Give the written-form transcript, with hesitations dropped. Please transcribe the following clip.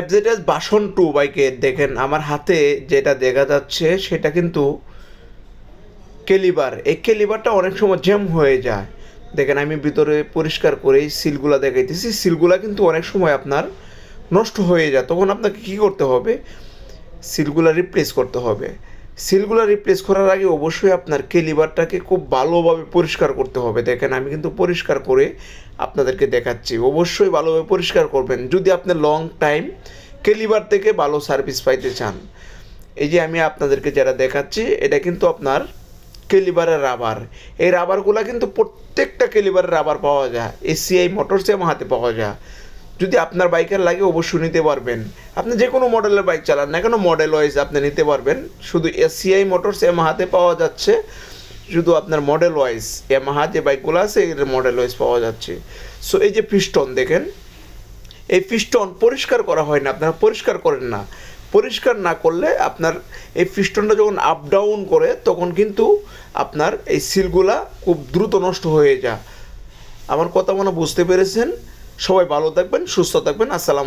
FZS version 2 বাইকে দেখেন আমার হাতে যেটা দেখা যাচ্ছে সেটা কিন্তু কেলিবার। এই কেলিবারটা অনেক সময় জ্যাম হয়ে যায়। দেখেন আমি ভিতরে পরিষ্কার করে সিলগুলা দেখাইতেছি, সিলগুলা কিন্তু অনেক সময় আপনার নষ্ট হয়ে যায়। তখন আপনাকে কী করতে হবে, সিলগুলা রিপ্লেস করতে হবে। সিলগুলা রিপ্লেস করার আগে অবশ্যই আপনার কেলিবারটাকে খুব ভালোভাবে পরিষ্কার করতে হবে। দেখেন আমি কিন্তু পরিষ্কার করে আপনাদেরকে দেখাচ্ছি। অবশ্যই ভালোভাবে পরিষ্কার করবেন যদি আপনি লং টাইম কেলিবার থেকে ভালো সার্ভিস পাইতে চান। এই যে আমি আপনাদেরকে যারা দেখাচ্ছি এটা কিন্তু আপনার কেলিবারের রাবার। এই রাবারগুলো কিন্তু প্রত্যেকটা কেলিবারের রাবার পাওয়া যায়, এসিআই মোটরস হাতে পাওয়া যায়। যদি আপনার বাইকের লাগে অবশ্যই নিতে পারবেন। আপনি যে কোনো মডেলের বাইক চালান না কেন মডেল ওয়াইজ আপনি নিতে পারবেন। শুধু এসিআই মোটরস হাতে পাওয়া যাচ্ছে, শুধু আপনার মডেল ওয়াইজ ইয়ামাহা যে বাইকগুলো আছে এর মডেল ওয়াইজ পাওয়া যাচ্ছে। সো এই যে পিস্টন দেখেন, এই পিস্টন পরিষ্কার করা হয় না, আপনারা পরিষ্কার করেন না। পরিষ্কার না করলে আপনার এই পিস্টনটা যখন আপ ডাউন করে তখন কিন্তু আপনার এই সিলগুলা খুব দ্রুত নষ্ট হয়ে যায়। আমার কথা মনে বুঝতে পেরেছেন? সবাই ভালো থাকবেন, সুস্থ থাকবেন। আসসালাম।